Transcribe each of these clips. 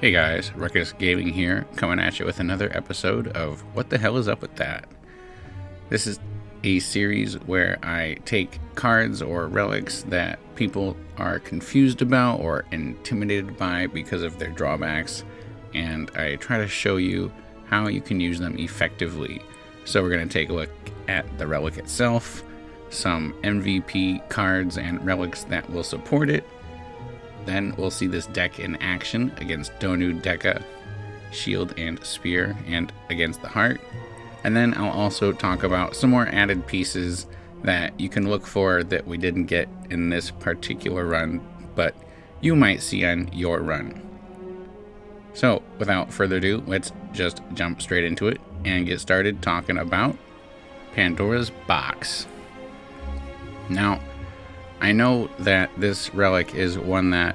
Hey guys, Ruckus Gaming here, coming at you with another episode of What the Hell is Up with That? This is a series where I take cards or relics that people are confused about or intimidated by because of their drawbacks, and I try to show you how you can use them effectively. So we're going to take a look at the relic itself, some MVP cards and relics that will support it. Then we'll see this deck in action against Donu Deca, Shield and Spire, and against the Heart. And then I'll also talk about some more added pieces that you can look for that we didn't get in this particular run, but you might see on your run. So without further ado, let's just jump straight into it and get started talking about Pandora's Box. Now, I know that this relic is one that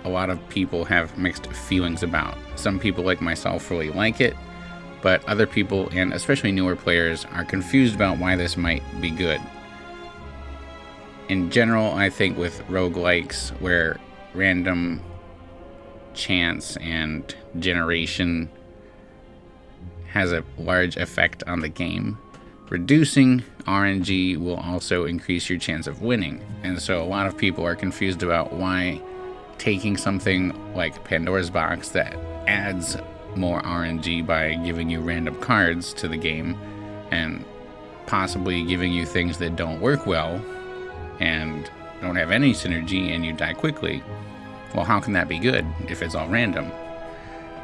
a lot of people have mixed feelings about. Some people like myself really like it, but other people, and especially newer players, are confused about why this might be good. In general, I think with roguelikes where random chance and generation has a large effect on the game, reducing RNG will also increase your chance of winning. And so a lot of people are confused about why taking something like Pandora's Box that adds more RNG by giving you random cards to the game and possibly giving you things that don't work well and don't have any synergy and you die quickly. Well, how can that be good if it's all random?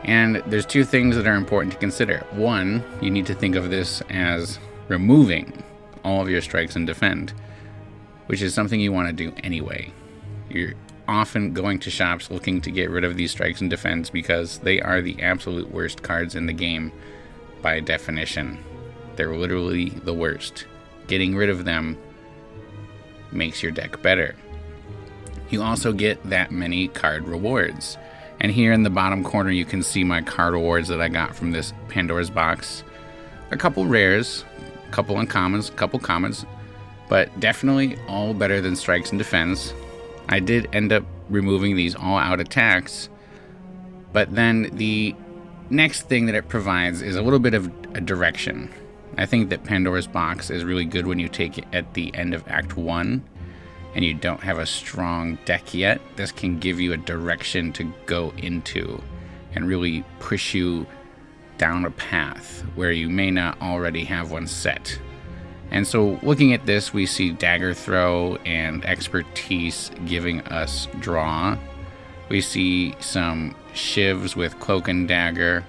And there's two things that are important to consider. One, you need to think of this as removing all of your strikes and defend, which is something you want to do anyway. You're often going to shops looking to get rid of these strikes and defends because they are the absolute worst cards in the game by definition. They're literally the worst. Getting rid of them makes your deck better. You also get that many card rewards. And here in the bottom corner you can see my card rewards that I got from this Pandora's Box. A couple rares, a couple uncommons, a couple commons, but definitely all better than strikes and defense. I did end up removing these all-out attacks, but then the next thing that it provides is a little bit of a direction. I think that Pandora's Box is really good when you take it at the end of Act 1 and you don't have a strong deck yet. This can give you a direction to go into and really push you down a path where you may not already have one set. And so looking at this, we see Dagger Throw and Expertise giving us draw. We see some Shivs with Cloak and Dagger.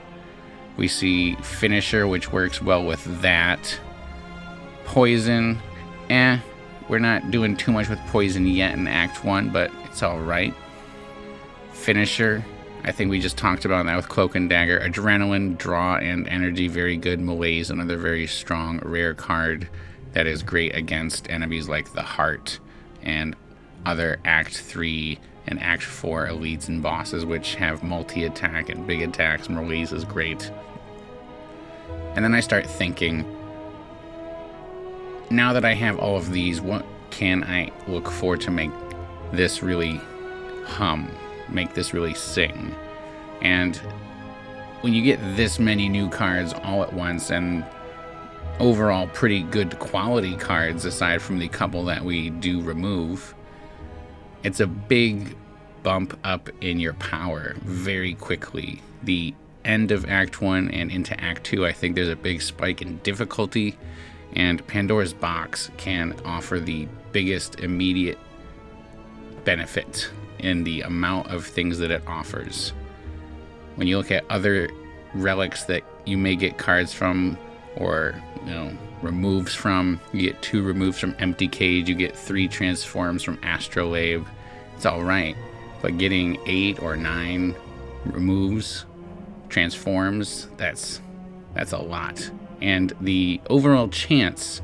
We see Finisher, which works well with that. Poison, we're not doing too much with Poison yet in Act 1, but it's alright. Finisher, I think we just talked about that with Cloak and Dagger. Adrenaline, Draw, and Energy, very good. Malaise, another very strong, rare card that is great against enemies like the Heart and other Act 3 and Act 4 elites and bosses, which have multi-attack and big attacks. Malaise is great. And then I start thinking, now that I have all of these, what can I look for to make this really hum? Make this really sing? And when you get this many new cards all at once and overall pretty good quality cards aside from the couple that we do remove, it's a big bump up in your power very quickly. The end of Act 1 and into Act 2, I think there's a big spike in difficulty, and Pandora's Box can offer the biggest immediate benefit in the amount of things that it offers. When you look at other relics that you may get cards from or removes from, you get 2 removes from Empty Cage, you get 3 transforms from Astrolabe. It's alright, but getting 8 or 9 removes, transforms, that's a lot. And the overall chance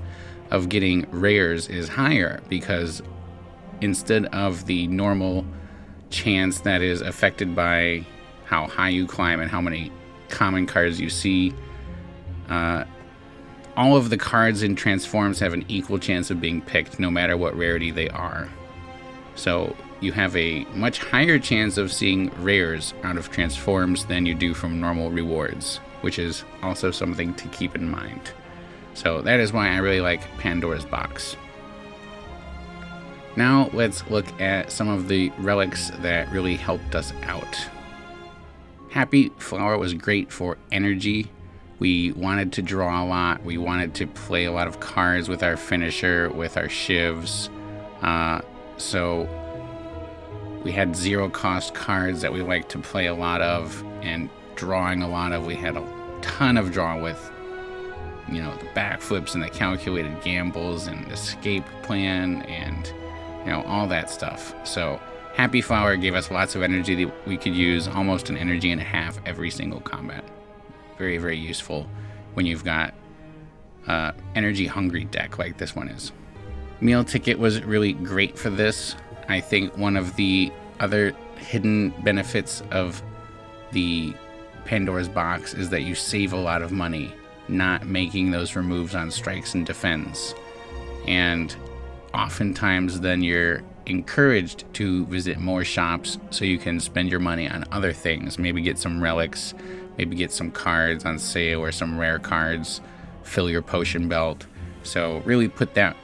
of getting rares is higher because instead of the normal chance that is affected by how high you climb and how many common cards you see, all of the cards in transforms have an equal chance of being picked no matter what rarity they are. So you have a much higher chance of seeing rares out of transforms than you do from normal rewards, which is also something to keep in mind. So that is why I really like Pandora's box. Now let's look at some of the relics that really helped us out. Happy Flower was great for energy. We wanted to draw a lot. We wanted to play a lot of cards with our finisher, with our shivs. So we had 0 cost cards that we liked to play a lot of and drawing a lot of. We had a ton of draw with, you know, the backflips and the calculated gambles and escape plan and, you know, all that stuff. So Happy Flower gave us lots of energy that we could use, almost an energy and a half every single combat. Very, very useful when you've got energy hungry deck like this one is. Meal Ticket was really great for this. I think one of the other hidden benefits of the Pandora's box is that you save a lot of money not making those removes on strikes and defends. And oftentimes then you're encouraged to visit more shops so you can spend your money on other things. Maybe get some relics, maybe get some cards on sale or some rare cards, fill your potion belt. So really put that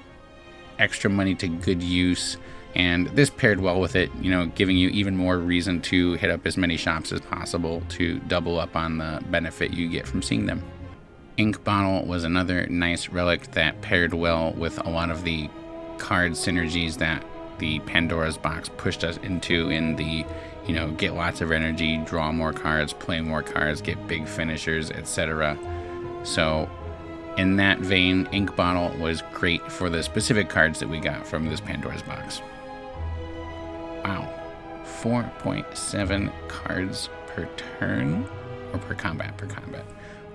extra money to good use. And this paired well with it, you know, giving you even more reason to hit up as many shops as possible to double up on the benefit you get from seeing them. Ink Bottle was another nice relic that paired well with a lot of the card synergies that the Pandora's box pushed us into in the, you know, get lots of energy, draw more cards, play more cards, get big finishers, etc. So in that vein, Ink Bottle was great for the specific cards that we got from this Pandora's box. Wow, 4.7 cards per turn, or per combat,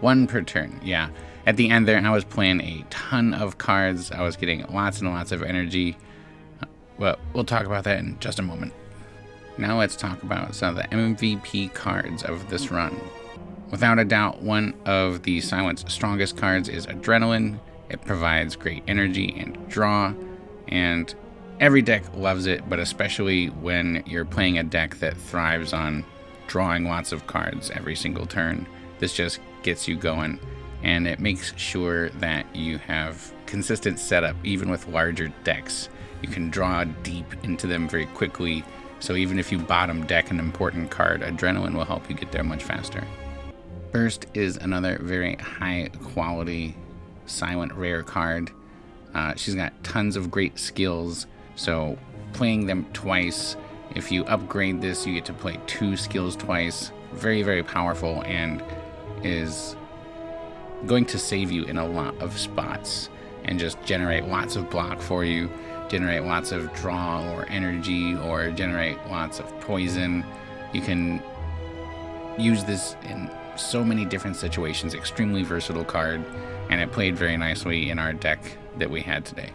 1 per turn, yeah. At the end there, I was playing a ton of cards. I was getting lots and lots of energy. Well, we'll talk about that in just a moment. Now let's talk about some of the MVP cards of this run. Without a doubt, one of the Silent's strongest cards is Adrenaline. It provides great energy and draw, and every deck loves it, but especially when you're playing a deck that thrives on drawing lots of cards every single turn. This just gets you going, and it makes sure that you have consistent setup even with larger decks. You can draw deep into them very quickly, so even if you bottom deck an important card, Adrenaline will help you get there much faster. Burst is another very high quality silent rare card. She's got tons of great skills, so playing them twice, if you upgrade this, you get to play 2 skills twice. Very, very powerful, and is going to save you in a lot of spots and just generate lots of block for you, generate lots of draw or energy, or generate lots of poison. You can use this in so many different situations. Extremely versatile card, and it played very nicely in our deck that we had today.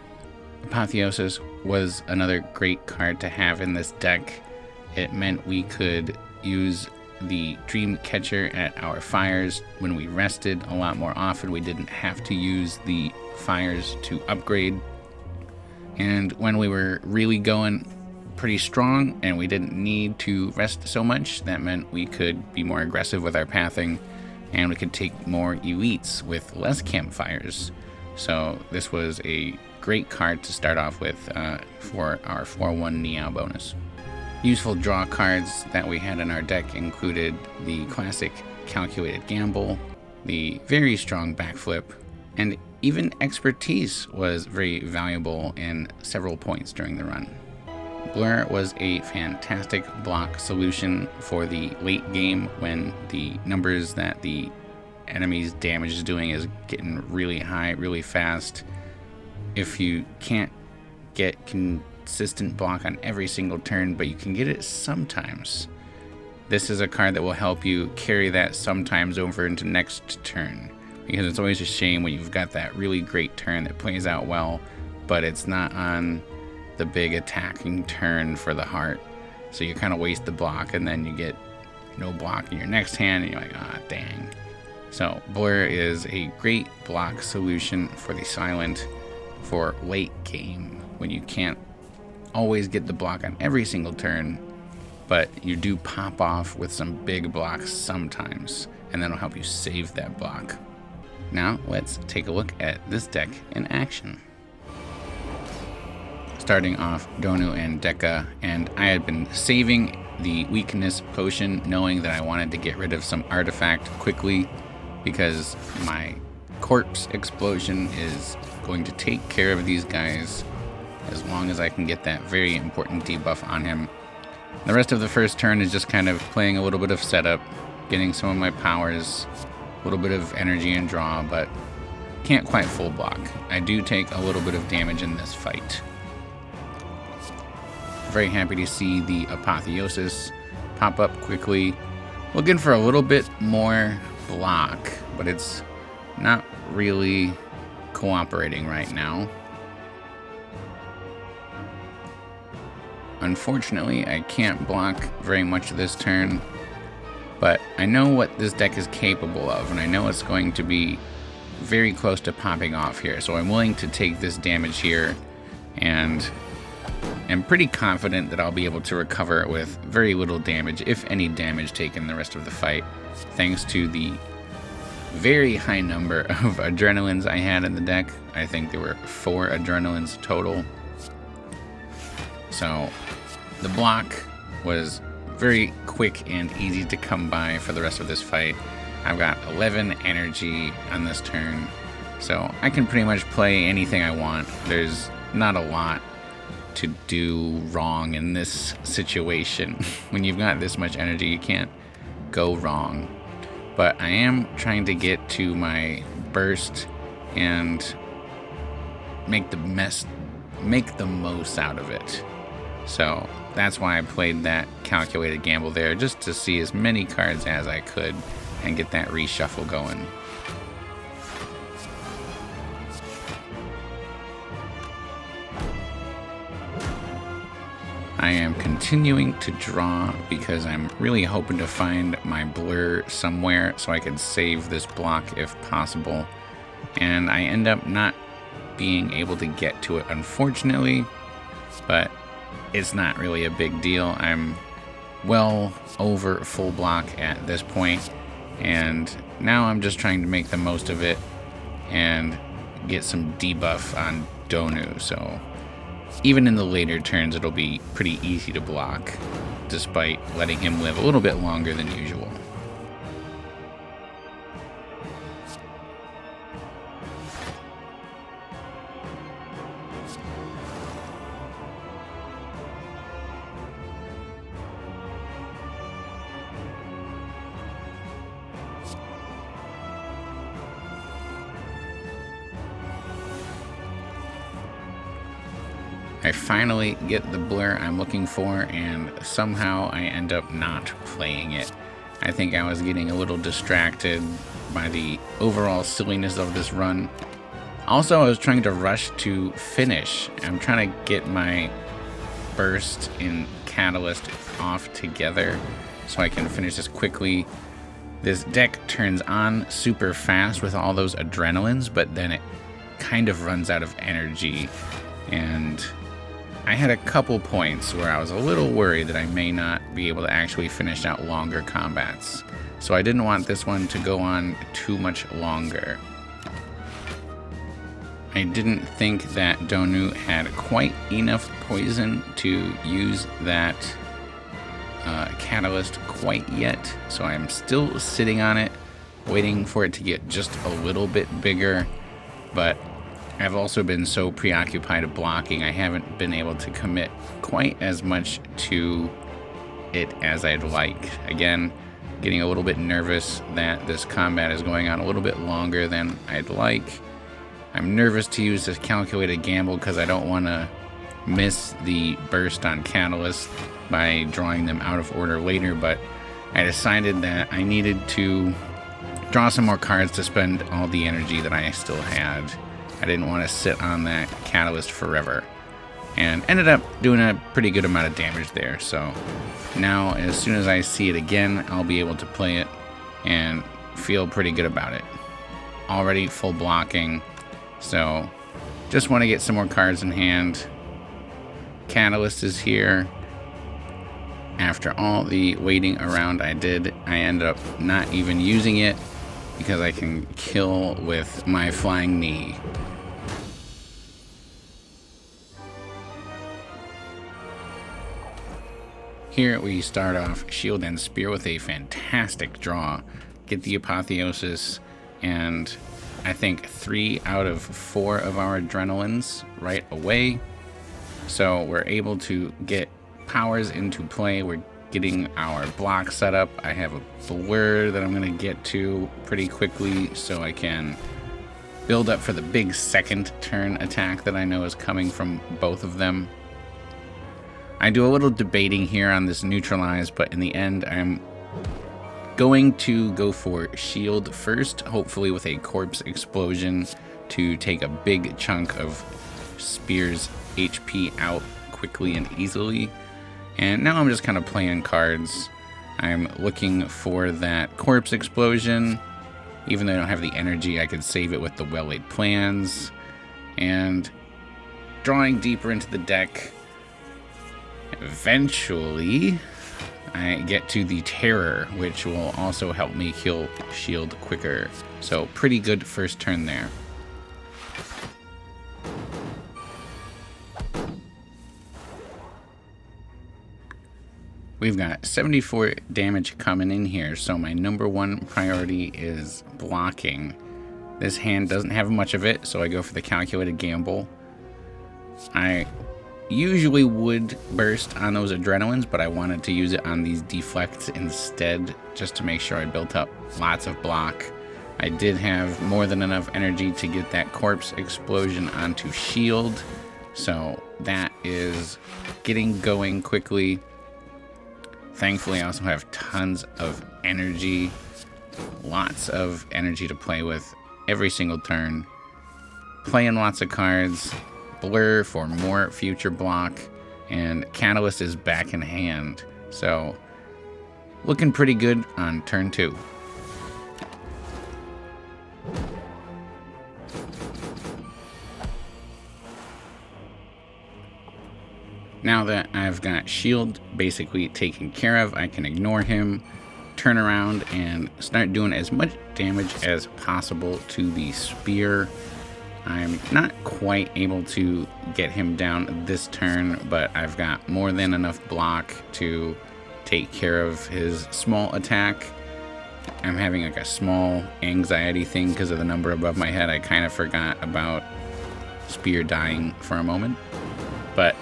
Apotheosis was another great card to have in this deck. It meant we could use the Dream Catcher at our fires when we rested a lot more often. We didn't have to use the fires to upgrade. And when we were really going pretty strong and we didn't need to rest so much, that meant we could be more aggressive with our pathing, and we could take more elites with less campfires. So this was a great card to start off with for our 4-1 Niao bonus. Useful draw cards that we had in our deck included the classic Calculated Gamble, the very strong Backflip, and even Expertise was very valuable in several points during the run. Blur was a fantastic block solution for the late game when the numbers that the enemy's damage is doing is getting really high, really fast. If you can't get consistent block on every single turn, but you can get it sometimes, this is a card that will help you carry that sometimes over into next turn, because it's always a shame when you've got that really great turn that plays out well, but it's not on the big attacking turn for the heart. So you kind of waste the block, and then you get no block in your next hand, and you're like, ah, dang. So Blur is a great block solution for the silent for late game when you can't always get the block on every single turn, but you do pop off with some big blocks sometimes, and that'll help you save that block. Now let's take a look at this deck in action. Starting off Donu and Deka, and I had been saving the weakness potion knowing that I wanted to get rid of some artifact quickly because my corpse explosion is going to take care of these guys as long as I can get that very important debuff on him. The rest of the first turn is just kind of playing a little bit of setup, getting some of my powers, a little bit of energy and draw, but can't quite full block. I do take a little bit of damage in this fight. Very happy to see the Apotheosis pop up quickly. Looking for a little bit more block, but it's not really cooperating right now. Unfortunately, I can't block very much this turn, but I know what this deck is capable of, and I know it's going to be very close to popping off here, so I'm willing to take this damage here, and I'm pretty confident that I'll be able to recover it with very little damage, if any damage taken the rest of the fight, thanks to the very high number of adrenalines I had in the deck. I think there were 4 adrenalines total. So the block was very quick and easy to come by for the rest of this fight. I've got 11 energy on this turn, so I can pretty much play anything I want. There's not a lot to do wrong in this situation. When you've got this much energy, you can't go wrong. But I am trying to get to my burst and make the most out of it. So that's why I played that calculated gamble there, just to see as many cards as I could and get that reshuffle going. I am continuing to draw because I'm really hoping to find my blur somewhere so I can save this block if possible. And I end up not being able to get to it, unfortunately, but it's not really a big deal. I'm well over full block at this point, and now I'm just trying to make the most of it and get some debuff on Donu, so even in the later turns it'll be pretty easy to block, despite letting him live a little bit longer than usual. I finally get the blur I'm looking for, and somehow I end up not playing it. I think I was getting a little distracted by the overall silliness of this run. Also, I was trying to rush to finish. I'm trying to get my burst and catalyst off together so I can finish this quickly. This deck turns on super fast with all those adrenalines, but then it kind of runs out of energy, and I had a couple points where I was a little worried that I may not be able to actually finish out longer combats. So I didn't want this one to go on too much longer. I didn't think that Donu had quite enough poison to use that catalyst quite yet. So I'm still sitting on it, waiting for it to get just a little bit bigger. But I've also been so preoccupied blocking, I haven't been able to commit quite as much to it as I'd like. Again, getting a little bit nervous that this combat is going on a little bit longer than I'd like. I'm nervous to use this calculated gamble because I don't want to miss the burst on Catalyst by drawing them out of order later, but I decided that I needed to draw some more cards to spend all the energy that I still had. I didn't want to sit on that Catalyst forever, and ended up doing a pretty good amount of damage there. So now as soon as I see it again, I'll be able to play it and feel pretty good about it. Already full blocking, so just want to get some more cards in hand Catalyst is here. After all the waiting around I did, I ended up not even using it because I can kill with my flying knee. Here we start off Shield and Spear with a fantastic draw. Get the Apotheosis and I think 3 out of 4 of our adrenalines right away. So we're able to get powers into play. We're getting our block set up. I have a blur that I'm going to get to pretty quickly so I can build up for the big second turn attack that I know is coming from both of them. I do a little debating here on this neutralize, but in the end I'm going to go for shield first, hopefully with a corpse explosion to take a big chunk of Spear's HP out quickly and easily. And now I'm just kind of playing cards. I'm looking for that corpse explosion. Even though I don't have the energy, I could save it with the well-laid plans. And drawing deeper into the deck, eventually I get to the Terror, which will also help me kill shield quicker. So pretty good first turn there. We've got 74 damage coming in here, so my number one priority is blocking. This hand doesn't have much of it, so I go for the calculated gamble. I usually would burst on those adrenalines, but I wanted to use it on these deflects instead, just to make sure I built up lots of block. I did have more than enough energy to get that corpse explosion onto shield, so that is getting going quickly. Thankfully, I also have tons of energy, lots of energy to play with every single turn. Playing lots of cards, blur for more future block, and Catalyst is back in hand. So, looking pretty good on turn 2. Now that I've got shield basically taken care of, I can ignore him, turn around, and start doing as much damage as possible to the spear. I'm not quite able to get him down this turn, but I've got more than enough block to take care of his small attack. I'm having like a small anxiety thing because of the number above my head. I kind of forgot about spear dying for a moment, but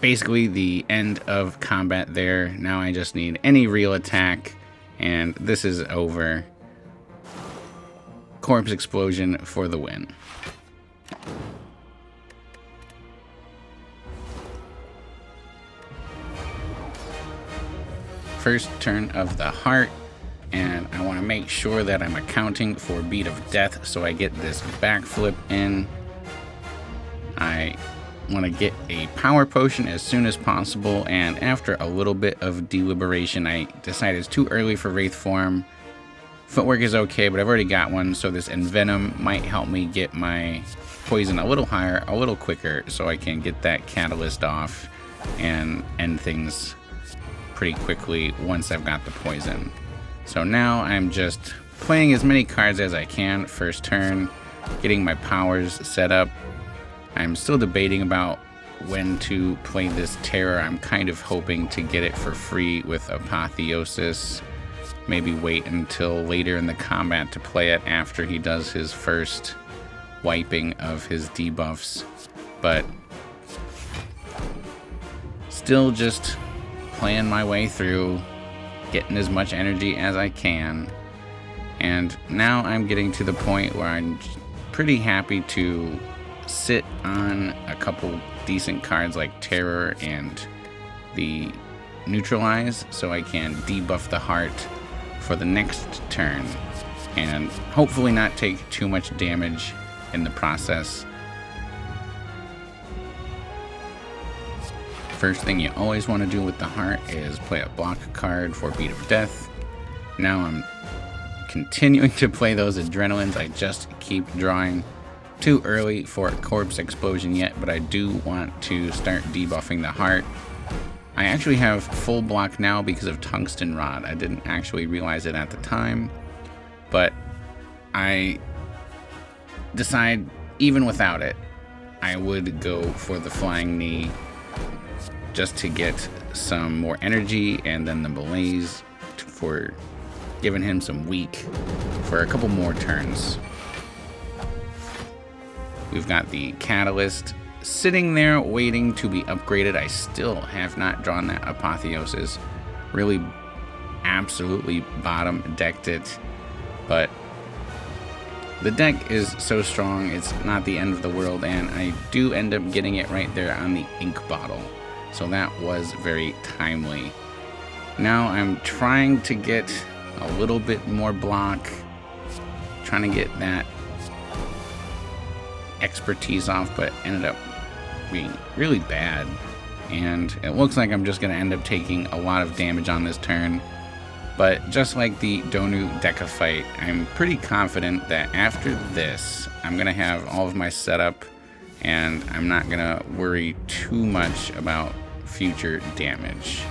basically the end of combat there. Now I just need any real attack, and this is over. Corpse explosion for the win. First turn of the heart, and I want to make sure that I'm accounting for beat of death, so I get this backflip in. I want to get a power potion as soon as possible, and after a little bit of deliberation, I decided it's too early for Wraith form. Footwork is okay, but I've already got one, so this Envenom might help me get my poison a little higher, a little quicker, so I can get that Catalyst off and end things pretty quickly once I've got the poison. So now I'm just playing as many cards as I can first turn, getting my powers set up. I'm still debating about when to play this Terror. I'm kind of hoping to get it for free with Apotheosis. Maybe wait until later in the combat to play it after he does his first wiping of his debuffs. But still just playing my way through, getting as much energy as I can. And now I'm getting to the point where I'm pretty happy to sit on a couple decent cards like Terror and the Neutralize, so I can debuff the heart for the next turn and hopefully not take too much damage in the process. First thing you always want to do with the heart is play a block card for beat of death. Now I'm continuing to play those adrenalines. I just keep drawing too early for Corpse Explosion yet, but I do want to start debuffing the heart. I actually have full block now because of Tungsten Rod. I didn't actually realize it at the time, but I decide even without it, I would go for the Flying Knee just to get some more energy, and then the Malaise for giving him some weak for a couple more turns. We've got the Catalyst sitting there waiting to be upgraded. I still have not drawn that Apotheosis. Really absolutely bottom decked it, but the deck is so strong, it's not the end of the world, and I do end up getting it right there on the ink bottle. So that was very timely. Now I'm trying to get a little bit more block, trying to get that expertise off, but ended up being really bad. And it looks like I'm just going to end up taking a lot of damage on this turn. But just like the Donu Deca fight, I'm pretty confident that after this, I'm going to have all of my setup, and I'm not going to worry too much about future damage.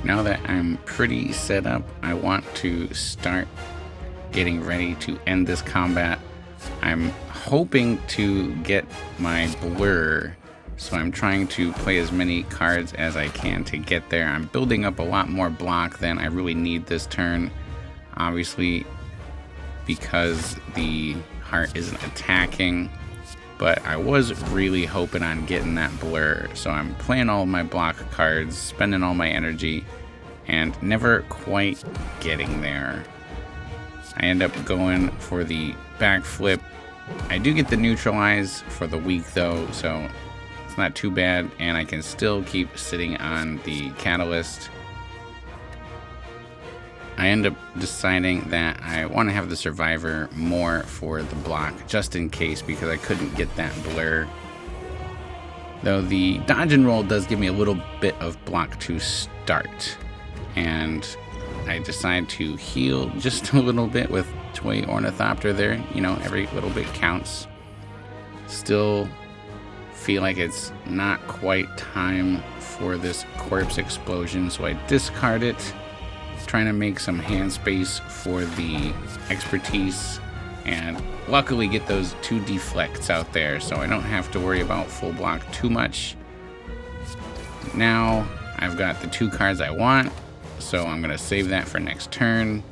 Now that I'm pretty set up, I want to start getting ready to end this combat. I'm hoping to get my blur, so I'm trying to play as many cards as I can to get there. I'm building up a lot more block than I really need this turn, obviously because the heart isn't attacking, but I was really hoping on getting that blur, so I'm playing all my block cards, spending all my energy, and never quite getting there. I end up going for the backflip. I do get the neutralize for the weak though, so it's not too bad, and I can still keep sitting on the Catalyst. I end up deciding that I want to have the Survivor more for the block, just in case, because I couldn't get that blur. Though the dodge and roll does give me a little bit of block to start, and I decide to heal just a little bit with Toy Ornithopter there. You know, every little bit counts. Still feel like it's not quite time for this Corpse Explosion, so I discard it, trying to make some hand space for the expertise, and luckily get those 2 deflects out there, so I don't have to worry about full block too much. Now I've got the 2 cards I want, so I'm going to save that for next turn,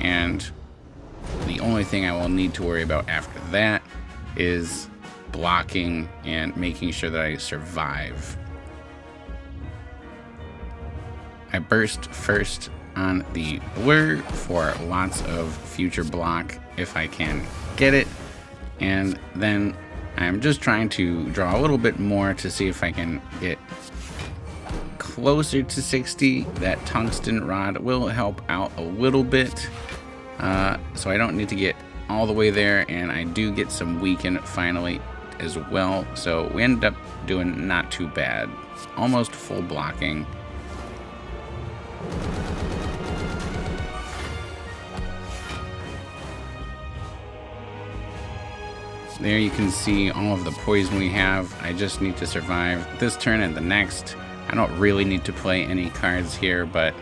and the only thing I will need to worry about after that is blocking and making sure that I survive. I burst first on the blur for lots of future block if I can get it, and then I'm just trying to draw a little bit more to see if I can get closer to 60. That Tungsten Rod will help out a little bit, so I don't need to get all the way there, and I do get some weaken finally as well, so we ended up doing not too bad, almost full blocking. There you can see all of the poison we have. I just need to survive this turn and the next. I don't really need to play any cards here, but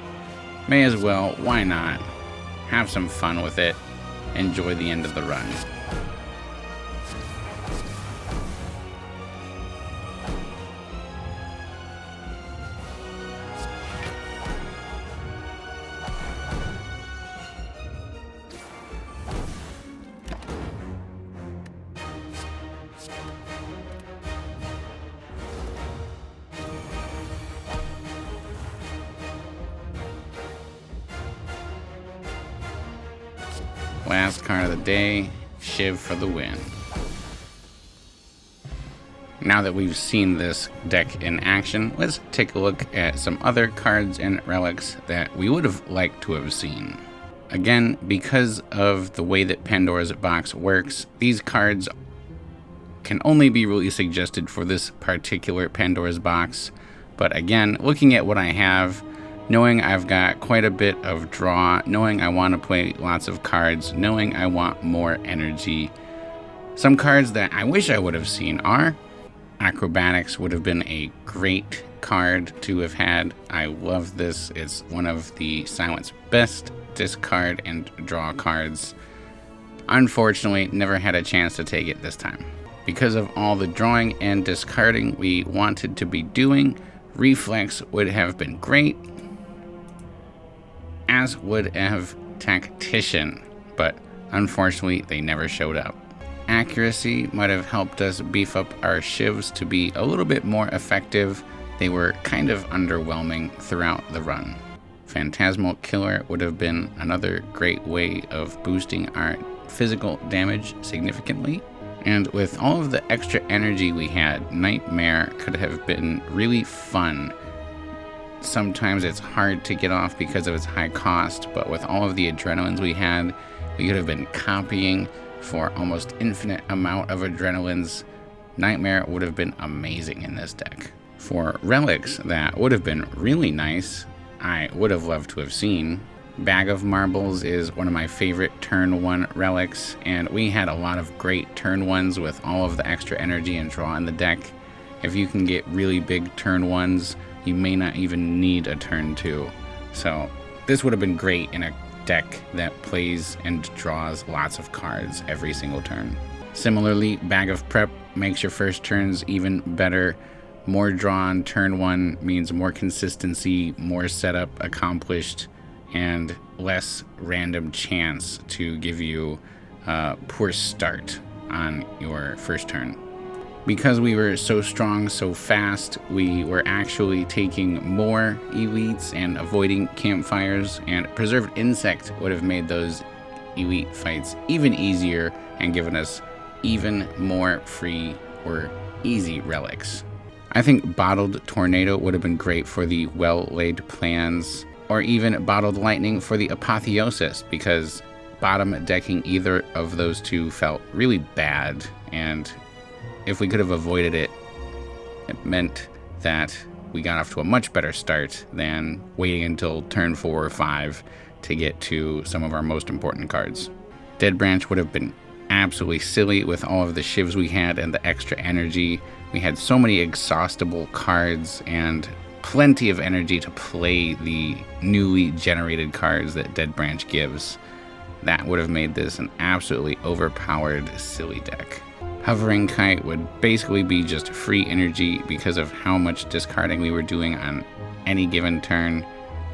may as well. Why not? Have some fun with it. Enjoy the end of the run. Last card of the day, Shiv for the win. Now that we've seen this deck in action, let's take a look at some other cards and relics that we would have liked to have seen. Again, because of the way that Pandora's box works, these cards can only be really suggested for this particular Pandora's box. But again, looking at what I have, Knowing I've got quite a bit of draw, knowing I want to play lots of cards, knowing I want more energy. Some cards that I wish I would have seen are Acrobatics would have been a great card to have had. I love this. It's one of the Silent's best discard and draw cards. Unfortunately, never had a chance to take it this time. Because of all the drawing and discarding we wanted to be doing, Reflex would have been great, as would have Tactician, but unfortunately they never showed up. Accuracy might have helped us beef up our shivs to be a little bit more effective. They were kind of underwhelming throughout the run. Phantasmal Killer would have been another great way of boosting our physical damage significantly. And with all of the extra energy we had, Nightmare could have been really fun. Sometimes it's hard to get off because of its high cost, but with all of the adrenalines we had, we could have been copying for almost infinite amount of adrenalines. Nightmare would have been amazing in this deck. For relics that would have been really nice, I would have loved to have seen. Bag of Marbles is one of my favorite turn 1 relics, and we had a lot of great turn 1s with all of the extra energy and draw in the deck. If you can get really big turn 1s, you may not even need a turn 2. So this would have been great in a deck that plays and draws lots of cards every single turn. Similarly, Bag of Prep makes your first turns even better. More draw on turn 1 means more consistency, more setup accomplished, and less random chance to give you a poor start on your first turn. Because we were so strong so fast, we were actually taking more elites and avoiding campfires, and Preserved Insect would have made those elite fights even easier and given us even more free or easy relics. I think Bottled Tornado would have been great for the well-laid plans, or even Bottled Lightning for the Apotheosis, because bottom decking either of those two felt really bad, and if we could have avoided it, it meant that we got off to a much better start than waiting until turn 4 or 5 to get to some of our most important cards. Dead Branch would have been absolutely silly with all of the shivs we had and the extra energy. We had so many exhaustible cards and plenty of energy to play the newly generated cards that Dead Branch gives. That would have made this an absolutely overpowered, silly deck. Hovering Kite would basically be just free energy because of how much discarding we were doing on any given turn,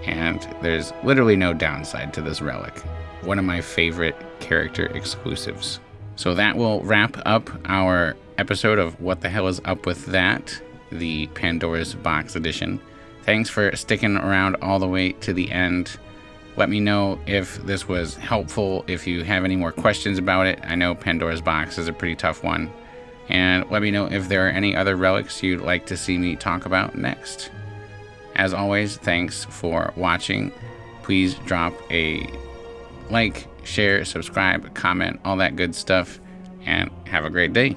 and there's literally no downside to this relic. One of my favorite character exclusives. So that will wrap up our episode of What the Hell is Up with That, the Pandora's Box edition. Thanks for sticking around all the way to the end. Let me know if this was helpful, if you have any more questions about it. I know Pandora's Box is a pretty tough one. And let me know if there are any other relics you'd like to see me talk about next. As always, thanks for watching. Please drop a like, share, subscribe, comment, all that good stuff, and have a great day.